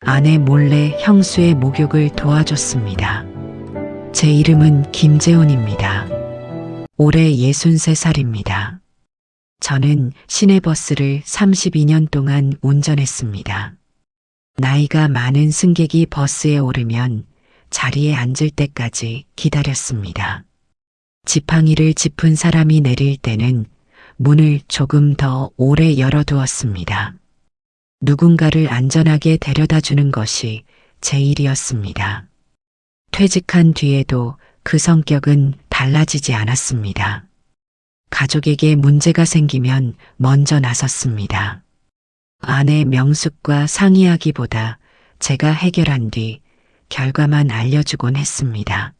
아내 몰래 형수의 목욕을 도와줬습니다. 제 이름은 김재훈입니다. 올해 63살입니다. 저는 시내버스를 32년 동안 운전했습니다. 나이가 많은 승객이 버스에 오르면 자리에 앉을 때까지 기다렸습니다. 지팡이를 짚은 사람이 내릴 때는 문을 조금 더 오래 열어두었습니다. 누군가를 안전하게 데려다 주는 것이 제 일이었습니다. 퇴직한 뒤에도 그 성격은 달라지지 않았습니다. 가족에게 문제가 생기면 먼저 나섰습니다. 아내 명숙과 상의하기보다 제가 해결한 뒤 결과만 알려주곤 했습니다.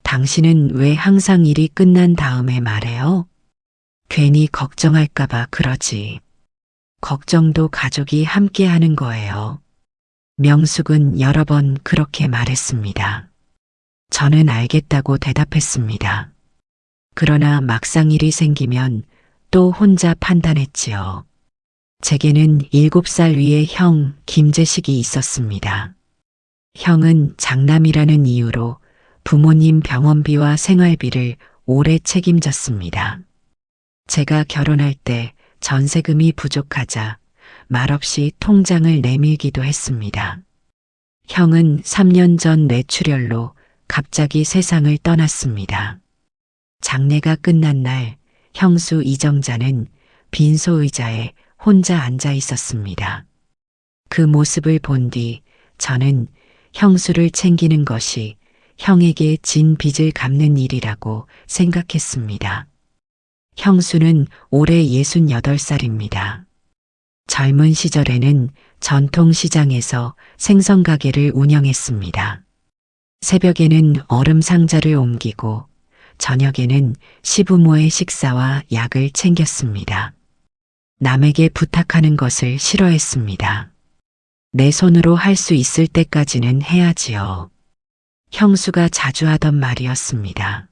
당신은 왜 항상 일이 끝난 다음에 말해요? 괜히 걱정할까봐 그러지. 걱정도 가족이 함께 하는 거예요. 명숙은 여러 번 그렇게 말했습니다. 저는 알겠다고 대답했습니다. 그러나 막상 일이 생기면 또 혼자 판단했지요. 제게는 7살 위의 형 김재식이 있었습니다. 형은 장남이라는 이유로 부모님 병원비와 생활비를 오래 책임졌습니다. 제가 결혼할 때 전세금이 부족하자 말없이 통장을 내밀기도 했습니다. 형은 3년 전 뇌출혈로 갑자기 세상을 떠났습니다. 장례가 끝난 날 형수 이정자는 빈소 의자에 혼자 앉아 있었습니다. 그 모습을 본 뒤 저는 형수를 챙기는 것이 형에게 진 빚을 갚는 일이라고 생각했습니다. 형수는 올해 68살입니다. 젊은 시절에는 전통시장에서 생선가게를 운영했습니다. 새벽에는 얼음 상자를 옮기고 저녁에는 시부모의 식사와 약을 챙겼습니다. 남에게 부탁하는 것을 싫어했습니다. 내 손으로 할 수 있을 때까지는 해야지요. 형수가 자주 하던 말이었습니다.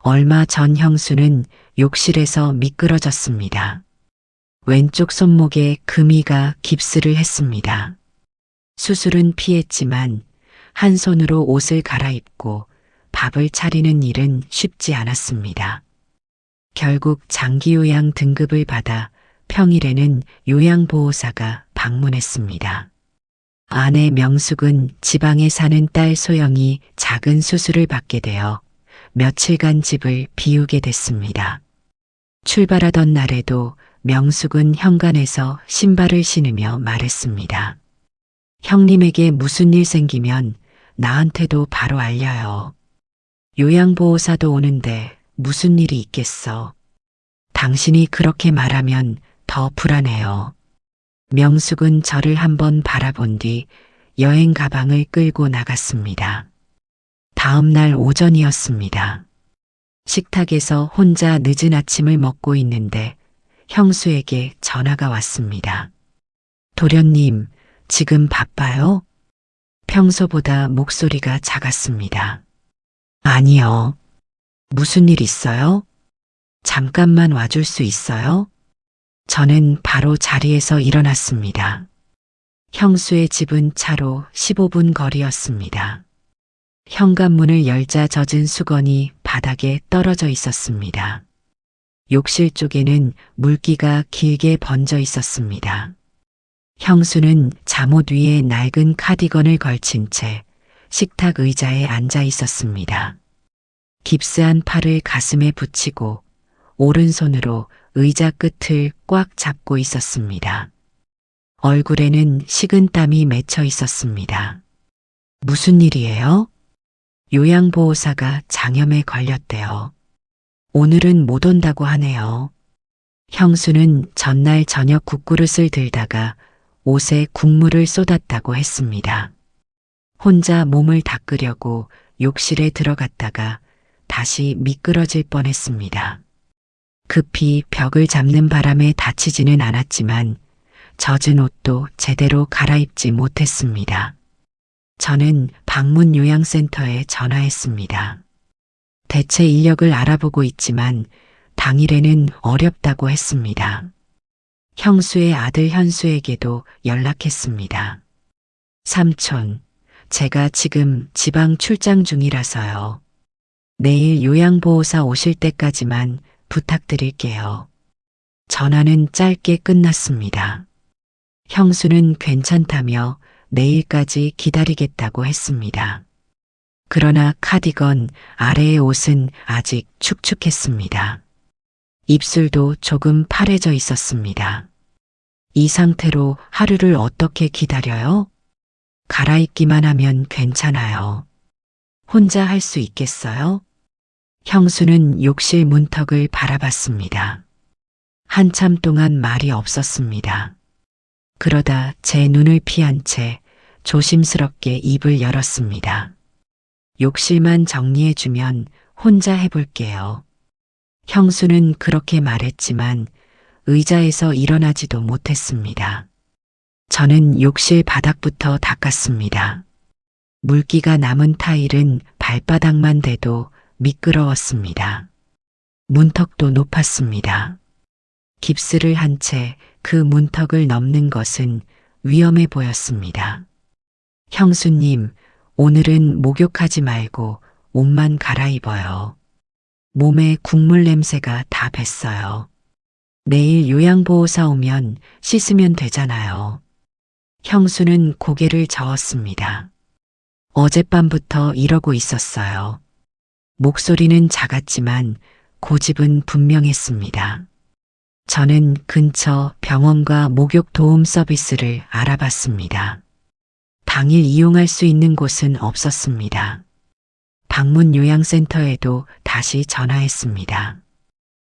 얼마 전 형수는 욕실에서 미끄러졌습니다. 왼쪽 손목에 금이가 깁스를 했습니다. 수술은 피했지만 한 손으로 옷을 갈아입고 밥을 차리는 일은 쉽지 않았습니다. 결국 장기요양 등급을 받아 평일에는 요양보호사가 방문했습니다. 아내 명숙은 지방에 사는 딸 소영이 작은 수술을 받게 되어 며칠간 집을 비우게 됐습니다. 출발하던 날에도 명숙은 현관에서 신발을 신으며 말했습니다. 형님에게 무슨 일 생기면 나한테도 바로 알려요. 요양보호사도 오는데 무슨 일이 있겠어. 당신이 그렇게 말하면 더 불안해요. 명숙은 저를 한번 바라본 뒤 여행 가방을 끌고 나갔습니다. 다음 날 오전이었습니다. 식탁에서 혼자 늦은 아침을 먹고 있는데 형수에게 전화가 왔습니다. 도련님, 지금 바빠요? 평소보다 목소리가 작았습니다. 아니요. 무슨 일 있어요? 잠깐만 와줄 수 있어요? 저는 바로 자리에서 일어났습니다. 형수의 집은 차로 15분 거리였습니다. 현관문을 열자 젖은 수건이 바닥에 떨어져 있었습니다. 욕실 쪽에는 물기가 길게 번져 있었습니다. 형수는 잠옷 위에 낡은 카디건을 걸친 채 식탁 의자에 앉아 있었습니다. 깁스한 팔을 가슴에 붙이고 오른손으로 의자 끝을 꽉 잡고 있었습니다. 얼굴에는 식은땀이 맺혀 있었습니다. 무슨 일이에요? 요양보호사가 장염에 걸렸대요. 오늘은 못 온다고 하네요. 형수는 전날 저녁 국그릇을 들다가 옷에 국물을 쏟았다고 했습니다. 혼자 몸을 닦으려고 욕실에 들어갔다가 다시 미끄러질 뻔했습니다. 급히 벽을 잡는 바람에 다치지는 않았지만 젖은 옷도 제대로 갈아입지 못했습니다. 저는 방문 요양센터에 전화했습니다. 대체 인력을 알아보고 있지만 당일에는 어렵다고 했습니다. 형수의 아들 현수에게도 연락했습니다. 삼촌, 제가 지금 지방 출장 중이라서요. 내일 요양보호사 오실 때까지만 부탁드릴게요. 전화는 짧게 끝났습니다. 형수는 괜찮다며 내일까지 기다리겠다고 했습니다. 그러나 카디건 아래의 옷은 아직 축축했습니다. 입술도 조금 파래져 있었습니다. 이 상태로 하루를 어떻게 기다려요? 갈아입기만 하면 괜찮아요. 혼자 할 수 있겠어요? 형수는 욕실 문턱을 바라봤습니다. 한참 동안 말이 없었습니다. 그러다 제 눈을 피한 채 조심스럽게 입을 열었습니다. 욕실만 정리해주면 혼자 해볼게요. 형수는 그렇게 말했지만 의자에서 일어나지도 못했습니다. 저는 욕실 바닥부터 닦았습니다. 물기가 남은 타일은 발바닥만 대도 미끄러웠습니다. 문턱도 높았습니다. 깁스를 한 채 그 문턱을 넘는 것은 위험해 보였습니다. 형수님, 오늘은 목욕하지 말고 옷만 갈아입어요. 몸에 국물 냄새가 다 뱄어요. 내일 요양보호사 오면 씻으면 되잖아요. 형수는 고개를 저었습니다. 어젯밤부터 이러고 있었어요. 목소리는 작았지만 고집은 분명했습니다. 저는 근처 병원과 목욕 도움 서비스를 알아봤습니다. 당일 이용할 수 있는 곳은 없었습니다. 방문 요양센터에도 다시 전화했습니다.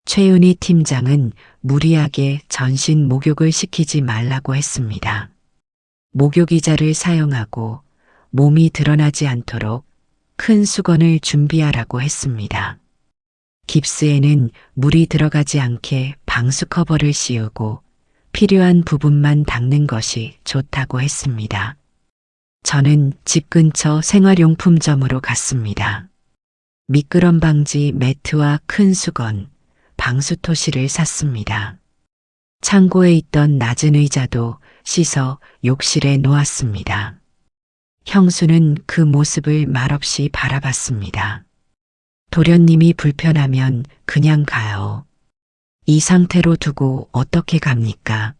최윤희 팀장은 무리하게 전신 목욕을 시키지 말라고 했습니다. 목욕의자를 사용하고 몸이 드러나지 않도록 큰 수건을 준비하라고 했습니다. 깁스에는 물이 들어가지 않게 방수 커버를 씌우고 필요한 부분만 닦는 것이 좋다고 했습니다. 저는 집 근처 생활용품점으로 갔습니다. 미끄럼 방지 매트와 큰 수건, 방수토시를 샀습니다. 창고에 있던 낮은 의자도 씻어 욕실에 놓았습니다. 형수는 그 모습을 말없이 바라봤습니다. 도련님이 불편하면 그냥 가요. 이 상태로 두고 어떻게 갑니까?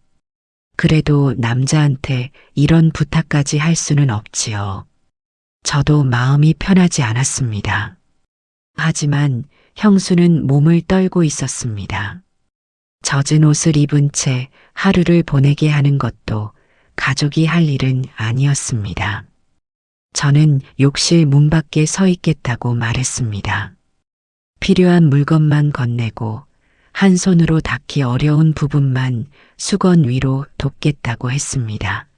그래도 남자한테 이런 부탁까지 할 수는 없지요. 저도 마음이 편하지 않았습니다. 하지만 형수는 몸을 떨고 있었습니다. 젖은 옷을 입은 채 하루를 보내게 하는 것도 가족이 할 일은 아니었습니다. 저는 욕실 문 밖에 서 있겠다고 말했습니다. 필요한 물건만 건네고 한 손으로 닿기 어려운 부분만 수건 위로 돕겠다고 했습니다.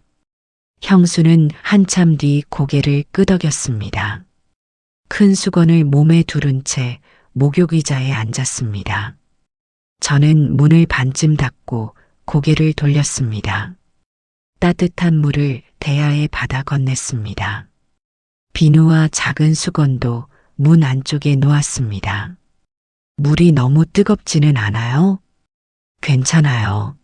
형수는 한참 뒤 고개를 끄덕였습니다. 큰 수건을 몸에 두른 채 목욕의자에 앉았습니다. 저는 문을 반쯤 닫고 고개를 돌렸습니다. 따뜻한 물을 대야에 받아 건넸습니다. 비누와 작은 수건도 문 안쪽에 놓았습니다. 물이 너무 뜨겁지는 않아요? 괜찮아요.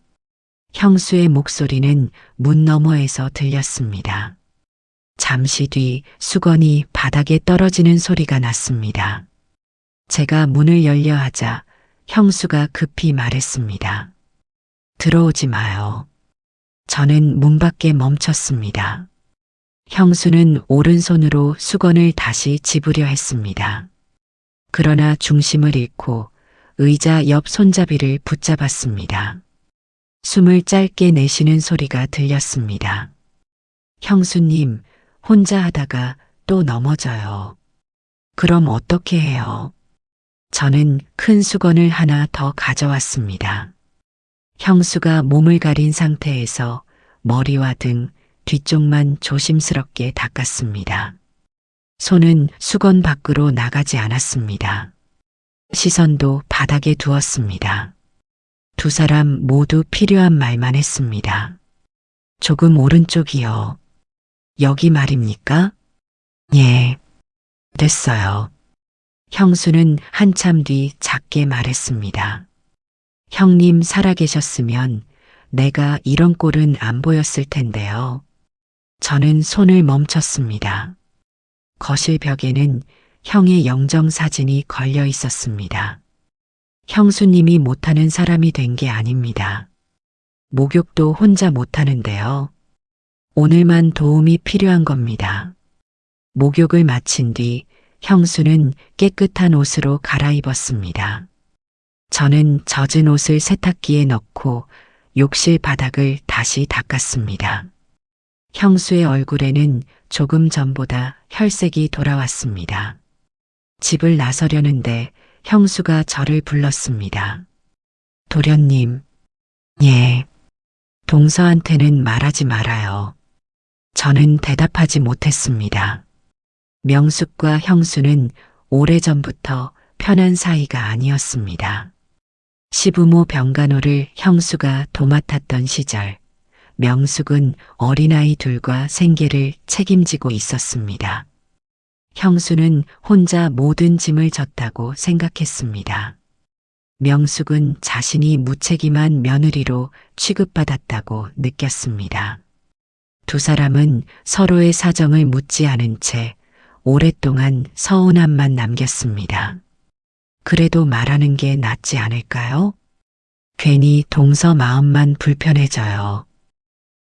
형수의 목소리는 문 너머에서 들렸습니다. 잠시 뒤 수건이 바닥에 떨어지는 소리가 났습니다. 제가 문을 열려 하자 형수가 급히 말했습니다. 들어오지 마요. 저는 문 밖에 멈췄습니다. 형수는 오른손으로 수건을 다시 집으려 했습니다. 그러나 중심을 잃고 의자 옆 손잡이를 붙잡았습니다. 숨을 짧게 내쉬는 소리가 들렸습니다. 형수님, 혼자 하다가 또 넘어져요. 그럼 어떻게 해요? 저는 큰 수건을 하나 더 가져왔습니다. 형수가 몸을 가린 상태에서 머리와 등 뒤쪽만 조심스럽게 닦았습니다. 손은 수건 밖으로 나가지 않았습니다. 시선도 바닥에 두었습니다. 두 사람 모두 필요한 말만 했습니다. 조금 오른쪽이요. 여기 말입니까? 예. 됐어요. 형수는 한참 뒤 작게 말했습니다. 형님 살아계셨으면 내가 이런 꼴은 안 보였을 텐데요. 저는 손을 멈췄습니다. 거실 벽에는 형의 영정 사진이 걸려 있었습니다. 형수님이 못하는 사람이 된 게 아닙니다. 목욕도 혼자 못하는데요. 오늘만 도움이 필요한 겁니다. 목욕을 마친 뒤 형수는 깨끗한 옷으로 갈아입었습니다. 저는 젖은 옷을 세탁기에 넣고 욕실 바닥을 다시 닦았습니다. 형수의 얼굴에는 조금 전보다 혈색이 돌아왔습니다. 집을 나서려는데 형수가 저를 불렀습니다. 도련님, 예. 동서한테는 말하지 말아요. 저는 대답하지 못했습니다. 명숙과 형수는 오래전부터 편한 사이가 아니었습니다. 시부모 병간호를 형수가 도맡았던 시절, 명숙은 어린아이 둘과 생계를 책임지고 있었습니다. 형수는 혼자 모든 짐을 졌다고 생각했습니다. 명숙은 자신이 무책임한 며느리로 취급받았다고 느꼈습니다. 두 사람은 서로의 사정을 묻지 않은 채 오랫동안 서운함만 남겼습니다. 그래도 말하는 게 낫지 않을까요? 괜히 동서 마음만 불편해져요.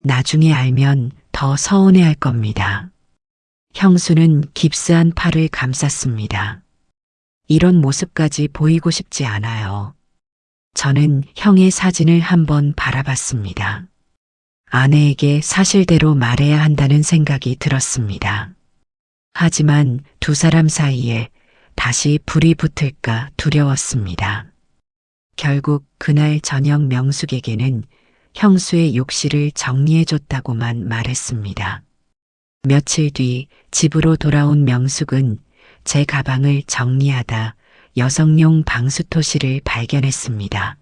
나중에 알면 더 서운해할 겁니다. 형수는 깁스한 팔을 감쌌습니다. 이런 모습까지 보이고 싶지 않아요. 저는 형의 사진을 한번 바라봤습니다. 아내에게 사실대로 말해야 한다는 생각이 들었습니다. 하지만 두 사람 사이에 다시 불이 붙을까 두려웠습니다. 결국 그날 저녁 명숙에게는 형수의 욕실을 정리해줬다고만 말했습니다. 며칠 뒤 집으로 돌아온 명숙은 제 가방을 정리하다 여성용 방수토시를 발견했습니다.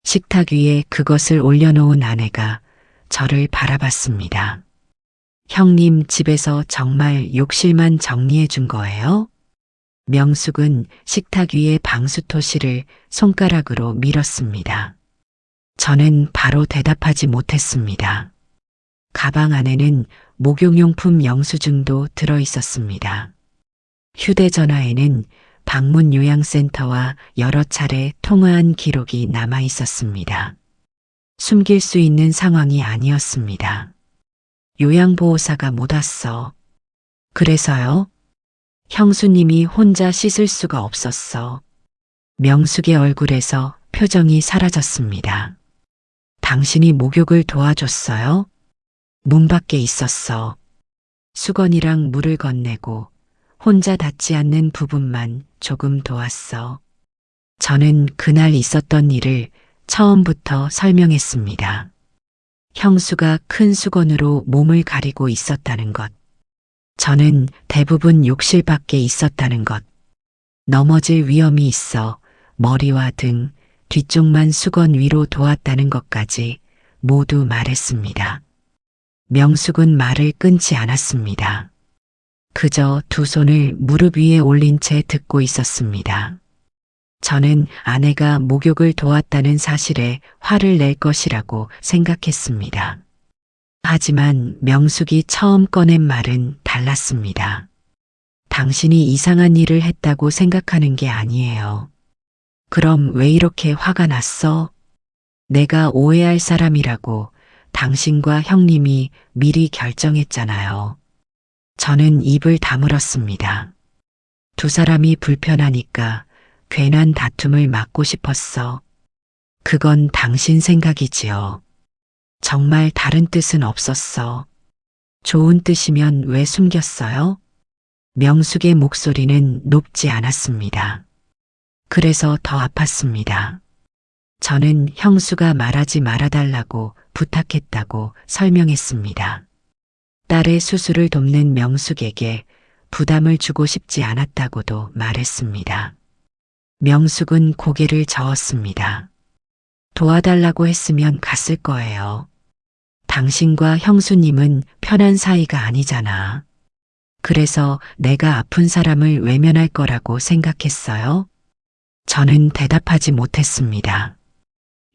식탁 위에 그것을 올려놓은 아내가 저를 바라봤습니다. 형님 집에서 정말 욕실만 정리해 준 거예요? 명숙은 식탁 위에 방수토시를 손가락으로 밀었습니다. 저는 바로 대답하지 못했습니다. 가방 안에는 목욕용품 영수증도 들어 있었습니다. 휴대전화에는 방문 요양센터와 여러 차례 통화한 기록이 남아 있었습니다. 숨길 수 있는 상황이 아니었습니다. 요양보호사가 못 왔어. 그래서요? 형수님이 혼자 씻을 수가 없었어. 명숙의 얼굴에서 표정이 사라졌습니다. 당신이 목욕을 도와줬어요? 문 밖에 있었어. 수건이랑 물을 건네고 혼자 닿지 않는 부분만 조금 도왔어. 저는 그날 있었던 일을 처음부터 설명했습니다. 형수가 큰 수건으로 몸을 가리고 있었다는 것. 저는 대부분 욕실 밖에 있었다는 것. 넘어질 위험이 있어 머리와 등 뒤쪽만 수건 위로 도왔다는 것까지 모두 말했습니다. 명숙은 말을 끊지 않았습니다. 그저 두 손을 무릎 위에 올린 채 듣고 있었습니다. 저는 아내가 목욕을 도왔다는 사실에 화를 낼 것이라고 생각했습니다. 하지만 명숙이 처음 꺼낸 말은 달랐습니다. 당신이 이상한 일을 했다고 생각하는 게 아니에요. 그럼 왜 이렇게 화가 났어? 내가 오해할 사람이라고 당신과 형님이 미리 결정했잖아요. 저는 입을 다물었습니다. 두 사람이 불편하니까 괜한 다툼을 막고 싶었어. 그건 당신 생각이지요. 정말 다른 뜻은 없었어. 좋은 뜻이면 왜 숨겼어요? 명숙의 목소리는 높지 않았습니다. 그래서 더 아팠습니다. 저는 형수가 말하지 말아달라고 부탁했다고 설명했습니다. 딸의 수술을 돕는 명숙에게 부담을 주고 싶지 않았다고도 말했습니다. 명숙은 고개를 저었습니다. 도와달라고 했으면 갔을 거예요. 당신과 형수님은 편한 사이가 아니잖아. 그래서 내가 아픈 사람을 외면할 거라고 생각했어요? 저는 대답하지 못했습니다.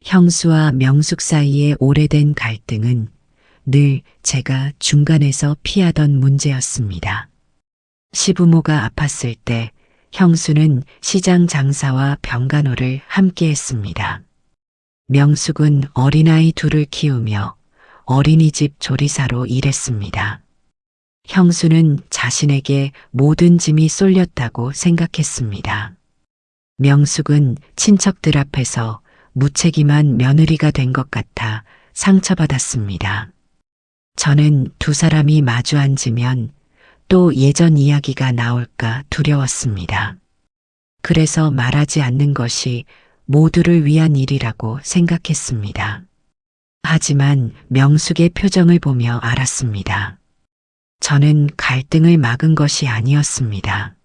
형수와 명숙 사이의 오래된 갈등은 늘 제가 중간에서 피하던 문제였습니다. 시부모가 아팠을 때 형수는 시장 장사와 병간호를 함께 했습니다. 명숙은 어린아이 둘을 키우며 어린이집 조리사로 일했습니다. 형수는 자신에게 모든 짐이 쏠렸다고 생각했습니다. 명숙은 친척들 앞에서 무책임한 며느리가 된 것 같아 상처받았습니다. 저는 두 사람이 마주 앉으면 또 예전 이야기가 나올까 두려웠습니다. 그래서 말하지 않는 것이 모두를 위한 일이라고 생각했습니다. 하지만 명숙의 표정을 보며 알았습니다. 저는 갈등을 막은 것이 아니었습니다.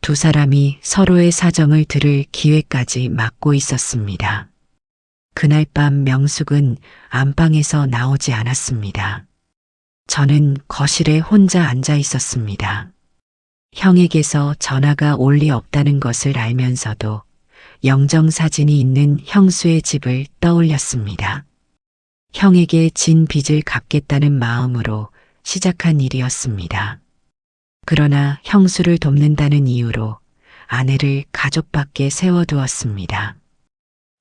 두 사람이 서로의 사정을 들을 기회까지 막고 있었습니다. 그날 밤 명숙은 안방에서 나오지 않았습니다. 저는 거실에 혼자 앉아 있었습니다. 형에게서 전화가 올 리 없다는 것을 알면서도 영정사진이 있는 형수의 집을 떠올렸습니다. 형에게 진 빚을 갚겠다는 마음으로 시작한 일이었습니다. 그러나 형수를 돕는다는 이유로 아내를 가족 밖에 세워두었습니다.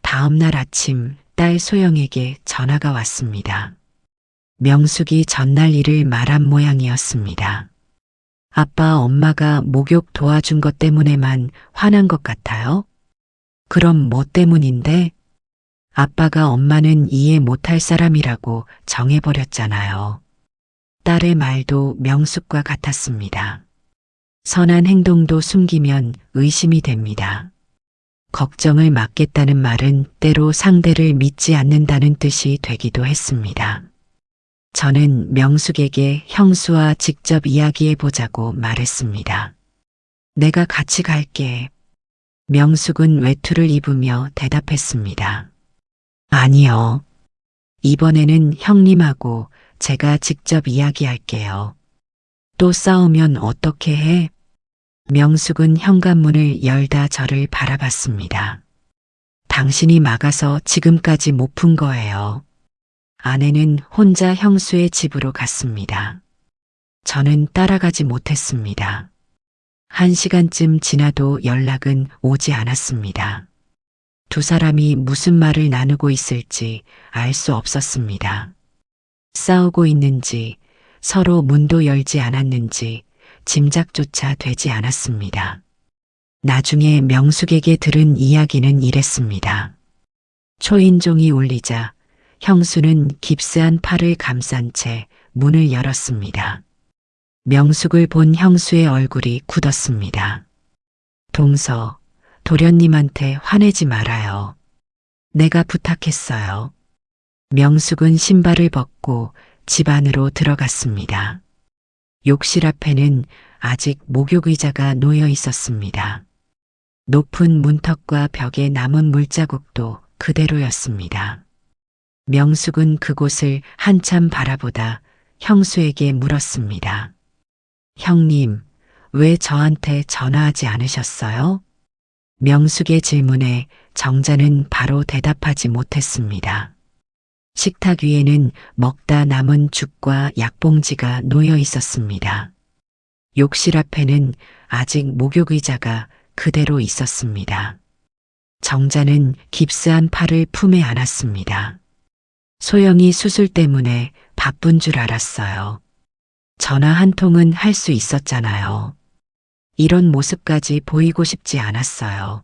다음 날 아침 딸 소영에게 전화가 왔습니다. 명숙이 전날 일을 말한 모양이었습니다. 아빠, 엄마가 목욕 도와준 것 때문에만 화난 것 같아요? 그럼 뭐 때문인데? 아빠가 엄마는 이해 못할 사람이라고 정해버렸잖아요. 딸의 말도 명숙과 같았습니다. 선한 행동도 숨기면 의심이 됩니다. 걱정을 막겠다는 말은 때로 상대를 믿지 않는다는 뜻이 되기도 했습니다. 저는 명숙에게 형수와 직접 이야기해보자고 말했습니다. 내가 같이 갈게. 명숙은 외투를 입으며 대답했습니다. 아니요. 이번에는 형님하고 제가 직접 이야기할게요. 또 싸우면 어떻게 해? 명숙은 현관문을 열다 저를 바라봤습니다. 당신이 막아서 지금까지 못 푼 거예요. 아내는 혼자 형수의 집으로 갔습니다. 저는 따라가지 못했습니다. 1시간쯤 지나도 연락은 오지 않았습니다. 두 사람이 무슨 말을 나누고 있을지 알 수 없었습니다. 싸우고 있는지 서로 문도 열지 않았는지 짐작조차 되지 않았습니다. 나중에 명숙에게 들은 이야기는 이랬습니다. 초인종이 울리자 형수는 깁스한 팔을 감싼 채 문을 열었습니다. 명숙을 본 형수의 얼굴이 굳었습니다. 동서, 도련님한테 화내지 말아요. 내가 부탁했어요. 명숙은 신발을 벗고 집 안으로 들어갔습니다. 욕실 앞에는 아직 목욕의자가 놓여 있었습니다. 높은 문턱과 벽에 남은 물자국도 그대로였습니다. 명숙은 그곳을 한참 바라보다 형수에게 물었습니다. 형님, 왜 저한테 전화하지 않으셨어요? 명숙의 질문에 정자는 바로 대답하지 못했습니다. 식탁 위에는 먹다 남은 죽과 약봉지가 놓여 있었습니다. 욕실 앞에는 아직 목욕의자가 그대로 있었습니다. 정자는 깁스한 팔을 품에 안았습니다. 소영이 수술 때문에 바쁜 줄 알았어요. 전화 한 통은 할 수 있었잖아요. 이런 모습까지 보이고 싶지 않았어요.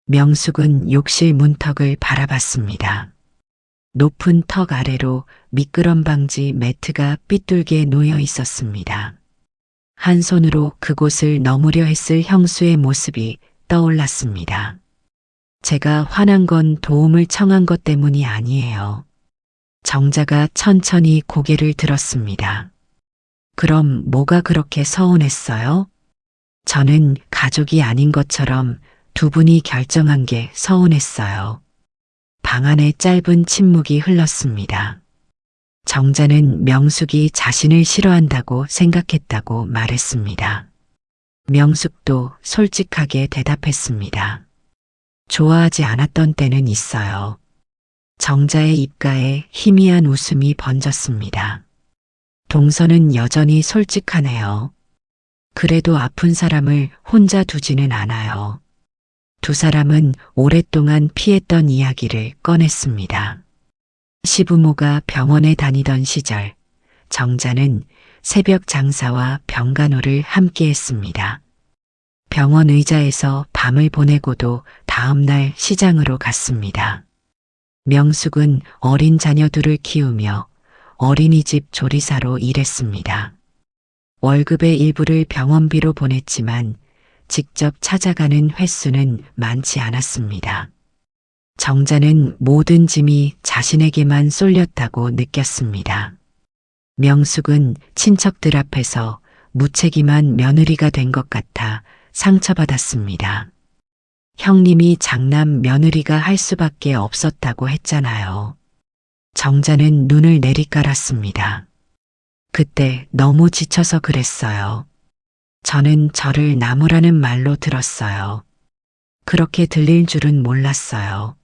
명숙은 욕실 문턱을 바라봤습니다. 높은 턱 아래로 미끄럼 방지 매트가 삐뚤게 놓여 있었습니다. 한 손으로 그곳을 넘으려 했을 형수의 모습이 떠올랐습니다. 제가 화난 건 도움을 청한 것 때문이 아니에요. 정자가 천천히 고개를 들었습니다. 그럼 뭐가 그렇게 서운했어요? 저는 가족이 아닌 것처럼 두 분이 결정한 게 서운했어요. 방 안에 짧은 침묵이 흘렀습니다. 정자는 명숙이 자신을 싫어한다고 생각했다고 말했습니다. 명숙도 솔직하게 대답했습니다. 좋아하지 않았던 때는 있어요. 정자의 입가에 희미한 웃음이 번졌습니다. 동서는 여전히 솔직하네요. 그래도 아픈 사람을 혼자 두지는 않아요. 두 사람은 오랫동안 피했던 이야기를 꺼냈습니다. 시부모가 병원에 다니던 시절, 정자는 새벽 장사와 병간호를 함께 했습니다. 병원 의자에서 밤을 보내고도 다음날 시장으로 갔습니다. 명숙은 어린 자녀들을 키우며 어린이집 조리사로 일했습니다. 월급의 일부를 병원비로 보냈지만 직접 찾아가는 횟수는 많지 않았습니다. 정자는 모든 짐이 자신에게만 쏠렸다고 느꼈습니다. 명숙은 친척들 앞에서 무책임한 며느리가 된 것 같아 상처받았습니다. 형님이 장남 며느리가 할 수밖에 없었다고 했잖아요. 정자는 눈을 내리깔았습니다. 그때 너무 지쳐서 그랬어요. 저는 저를 나무라는 말로 들었어요. 그렇게 들릴 줄은 몰랐어요.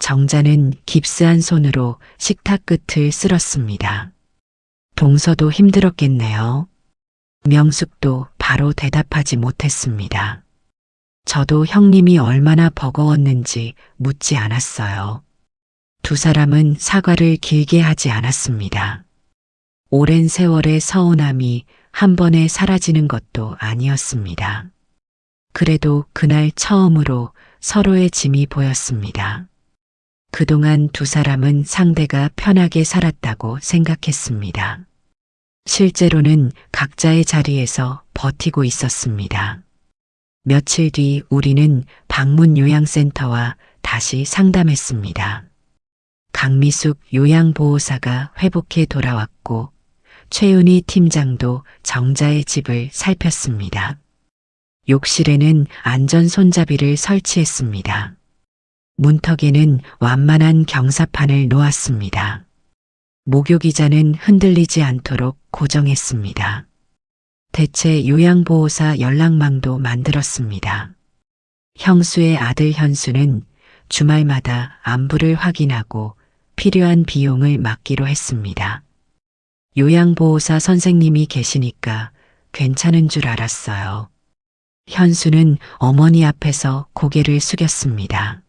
정자는 깁스한 손으로 식탁 끝을 쓸었습니다. 동서도 힘들었겠네요. 명숙도 바로 대답하지 못했습니다. 저도 형님이 얼마나 버거웠는지 묻지 않았어요. 두 사람은 사과를 길게 하지 않았습니다. 오랜 세월의 서운함이 한 번에 사라지는 것도 아니었습니다. 그래도 그날 처음으로 서로의 짐이 보였습니다. 그동안 두 사람은 상대가 편하게 살았다고 생각했습니다. 실제로는 각자의 자리에서 버티고 있었습니다. 며칠 뒤 우리는 방문 요양센터와 다시 상담했습니다. 강미숙 요양보호사가 회복해 돌아왔고 최윤희 팀장도 정자의 집을 살폈습니다. 욕실에는 안전 손잡이를 설치했습니다. 문턱에는 완만한 경사판을 놓았습니다. 목욕의자는 흔들리지 않도록 고정했습니다. 대체 요양보호사 연락망도 만들었습니다. 형수의 아들 현수는 주말마다 안부를 확인하고 필요한 비용을 맡기로 했습니다. 요양보호사 선생님이 계시니까 괜찮은 줄 알았어요. 현수는 어머니 앞에서 고개를 숙였습니다.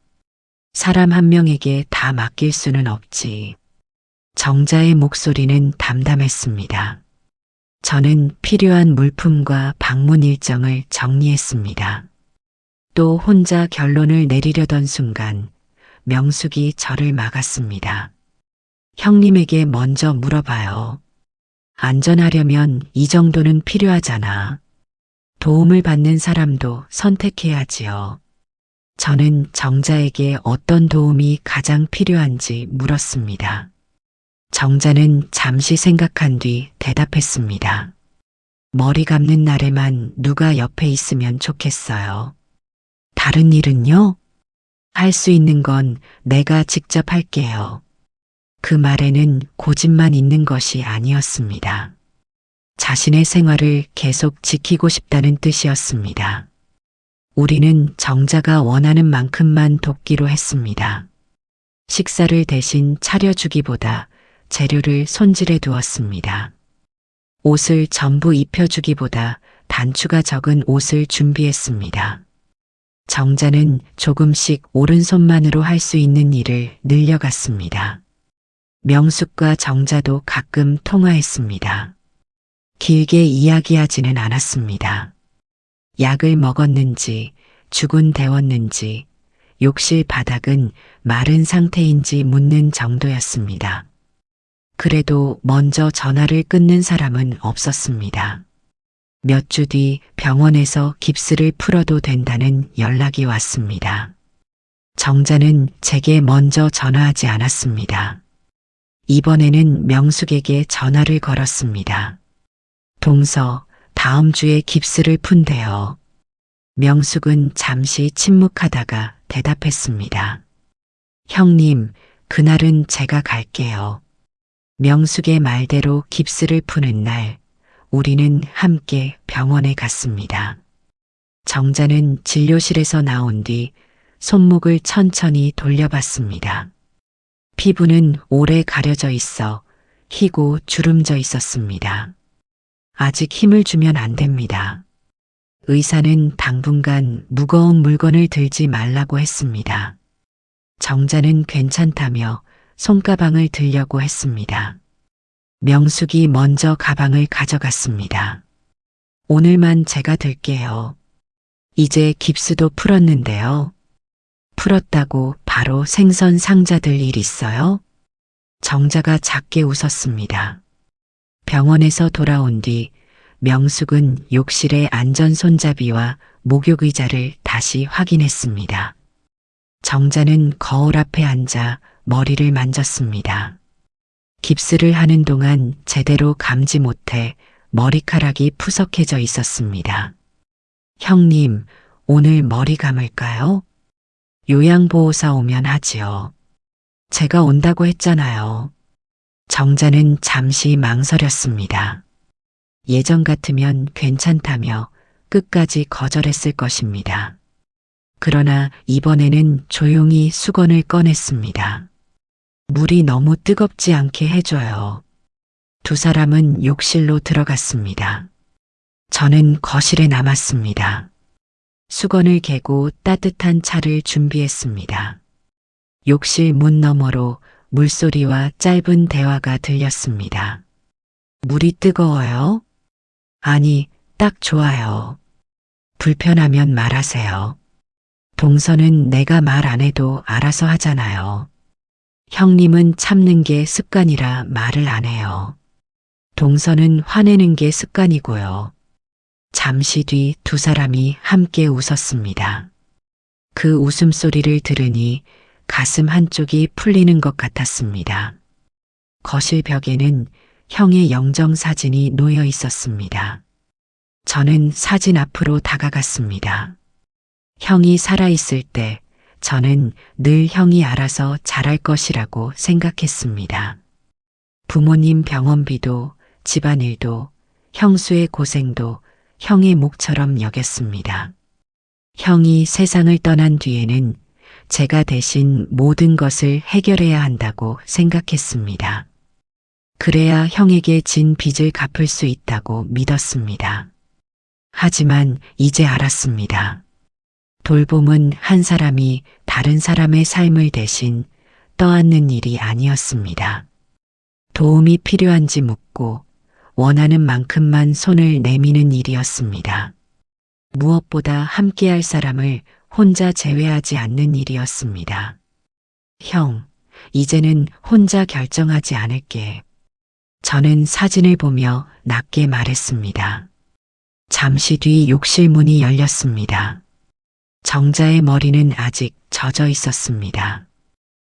사람 한 명에게 다 맡길 수는 없지. 정자의 목소리는 담담했습니다. 저는 필요한 물품과 방문 일정을 정리했습니다. 또 혼자 결론을 내리려던 순간 명숙이 저를 막았습니다. 형님에게 먼저 물어봐요. 안전하려면 이 정도는 필요하잖아. 도움을 받는 사람도 선택해야지요. 저는 정자에게 어떤 도움이 가장 필요한지 물었습니다. 정자는 잠시 생각한 뒤 대답했습니다. 머리 감는 날에만 누가 옆에 있으면 좋겠어요. 다른 일은요? 할 수 있는 건 내가 직접 할게요. 그 말에는 고집만 있는 것이 아니었습니다. 자신의 생활을 계속 지키고 싶다는 뜻이었습니다. 우리는 정자가 원하는 만큼만 돕기로 했습니다. 식사를 대신 차려주기보다 재료를 손질해 두었습니다. 옷을 전부 입혀주기보다 단추가 적은 옷을 준비했습니다. 정자는 조금씩 오른손만으로 할 수 있는 일을 늘려갔습니다. 명숙과 정자도 가끔 통화했습니다. 길게 이야기하지는 않았습니다. 약을 먹었는지, 죽은 데웠는지, 욕실 바닥은 마른 상태인지 묻는 정도였습니다. 그래도 먼저 전화를 끊는 사람은 없었습니다. 몇 주 뒤 병원에서 깁스를 풀어도 된다는 연락이 왔습니다. 정자는 제게 먼저 전화하지 않았습니다. 이번에는 명숙에게 전화를 걸었습니다. 동서, 다음 주에 깁스를 푼대요. 명숙은 잠시 침묵하다가 대답했습니다. 형님, 그날은 제가 갈게요. 명숙의 말대로 깁스를 푸는 날, 우리는 함께 병원에 갔습니다. 정자는 진료실에서 나온 뒤 손목을 천천히 돌려봤습니다. 피부는 오래 가려져 있어 희고 주름져 있었습니다. 아직 힘을 주면 안 됩니다. 의사는 당분간 무거운 물건을 들지 말라고 했습니다. 정자는 괜찮다며 손가방을 들려고 했습니다. 명숙이 먼저 가방을 가져갔습니다. 오늘만 제가 들게요. 이제 깁스도 풀었는데요. 풀었다고 바로 생선 상자 들 일 있어요? 정자가 작게 웃었습니다. 병원에서 돌아온 뒤 명숙은 욕실의 안전 손잡이와 목욕 의자를 다시 확인했습니다. 정자는 거울 앞에 앉아 머리를 만졌습니다. 깁스를 하는 동안 제대로 감지 못해 머리카락이 푸석해져 있었습니다. 형님, 오늘 머리 감을까요? 요양보호사 오면 하지요. 제가 온다고 했잖아요. 정자는 잠시 망설였습니다. 예전 같으면 괜찮다며 끝까지 거절했을 것입니다. 그러나 이번에는 조용히 수건을 꺼냈습니다. 물이 너무 뜨겁지 않게 해줘요. 두 사람은 욕실로 들어갔습니다. 저는 거실에 남았습니다. 수건을 개고 따뜻한 차를 준비했습니다. 욕실 문 너머로 물소리와 짧은 대화가 들렸습니다. 물이 뜨거워요? 아니, 딱 좋아요. 불편하면 말하세요. 동서는 내가 말 안 해도 알아서 하잖아요. 형님은 참는 게 습관이라 말을 안 해요. 동서는 화내는 게 습관이고요. 잠시 뒤 두 사람이 함께 웃었습니다. 그 웃음소리를 들으니 가슴 한쪽이 풀리는 것 같았습니다. 거실 벽에는 형의 영정사진이 놓여 있었습니다. 저는 사진 앞으로 다가갔습니다. 형이 살아있을 때 저는 늘 형이 알아서 잘할 것이라고 생각했습니다. 부모님 병원비도 집안일도 형수의 고생도 형의 몫처럼 여겼습니다. 형이 세상을 떠난 뒤에는 제가 대신 모든 것을 해결해야 한다고 생각했습니다. 그래야 형에게 진 빚을 갚을 수 있다고 믿었습니다. 하지만 이제 알았습니다. 돌봄은 한 사람이 다른 사람의 삶을 대신 떠안는 일이 아니었습니다. 도움이 필요한지 묻고 원하는 만큼만 손을 내미는 일이었습니다. 무엇보다 함께할 사람을 혼자 제외하지 않는 일이었습니다. 형, 이제는 혼자 결정하지 않을게. 저는 사진을 보며 낮게 말했습니다. 잠시 뒤 욕실 문이 열렸습니다. 정자의 머리는 아직 젖어 있었습니다.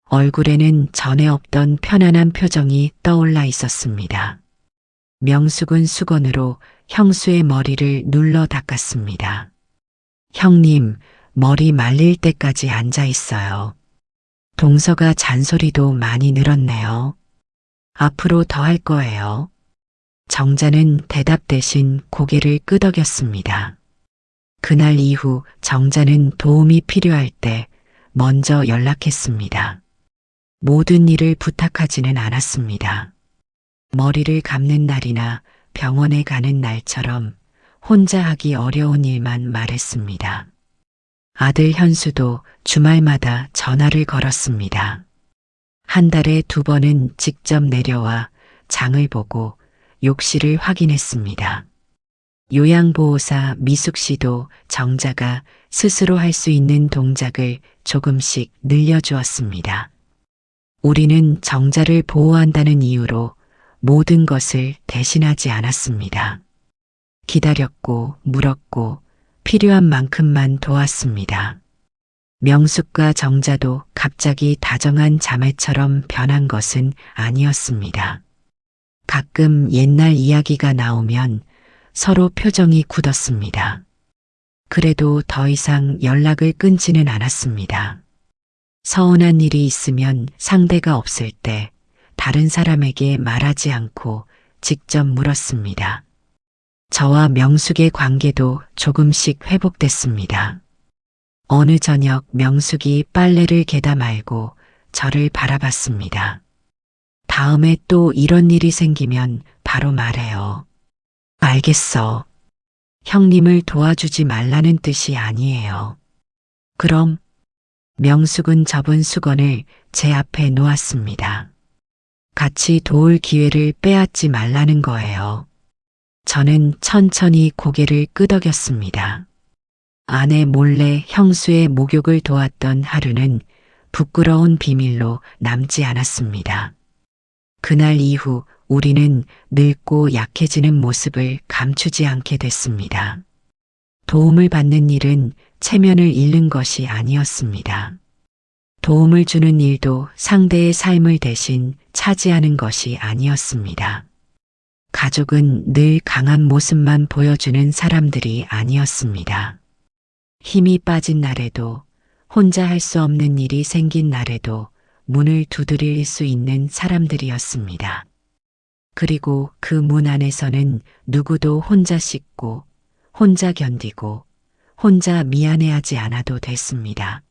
얼굴에는 전에 없던 편안한 표정이 떠올라 있었습니다. 명숙은 수건으로 형수의 머리를 눌러 닦았습니다. 형님, 머리 말릴 때까지 앉아 있어요. 동서가 잔소리도 많이 늘었네요. 앞으로 더 할 거예요. 정자는 대답 대신 고개를 끄덕였습니다. 그날 이후 정자는 도움이 필요할 때 먼저 연락했습니다. 모든 일을 부탁하지는 않았습니다. 머리를 감는 날이나 병원에 가는 날처럼 혼자 하기 어려운 일만 말했습니다. 아들 현수도 주말마다 전화를 걸었습니다. 한 달에 2번은 직접 내려와 장을 보고 욕실을 확인했습니다. 요양보호사 미숙 씨도 정자가 스스로 할 수 있는 동작을 조금씩 늘려주었습니다. 우리는 정자를 보호한다는 이유로 모든 것을 대신하지 않았습니다. 기다렸고 물었고 필요한 만큼만 도왔습니다. 명숙과 정자도 갑자기 다정한 자매처럼 변한 것은 아니었습니다. 가끔 옛날 이야기가 나오면 서로 표정이 굳었습니다. 그래도 더 이상 연락을 끊지는 않았습니다. 서운한 일이 있으면 상대가 없을 때 다른 사람에게 말하지 않고 직접 물었습니다. 저와 명숙의 관계도 조금씩 회복됐습니다. 어느 저녁 명숙이 빨래를 개다 말고 저를 바라봤습니다. 다음에 또 이런 일이 생기면 바로 말해요. 알겠어. 형님을 도와주지 말라는 뜻이 아니에요. 그럼 명숙은 접은 수건을 제 앞에 놓았습니다. 같이 도울 기회를 빼앗지 말라는 거예요. 저는 천천히 고개를 끄덕였습니다. 아내 몰래 형수의 목욕을 도왔던 하루는 부끄러운 비밀로 남지 않았습니다. 그날 이후 우리는 늙고 약해지는 모습을 감추지 않게 됐습니다. 도움을 받는 일은 체면을 잃는 것이 아니었습니다. 도움을 주는 일도 상대의 삶을 대신 차지하는 것이 아니었습니다. 가족은 늘 강한 모습만 보여주는 사람들이 아니었습니다. 힘이 빠진 날에도, 혼자 할 수 없는 일이 생긴 날에도 문을 두드릴 수 있는 사람들이었습니다. 그리고 그 문 안에서는 누구도 혼자 씻고, 혼자 견디고, 혼자 미안해하지 않아도 됐습니다.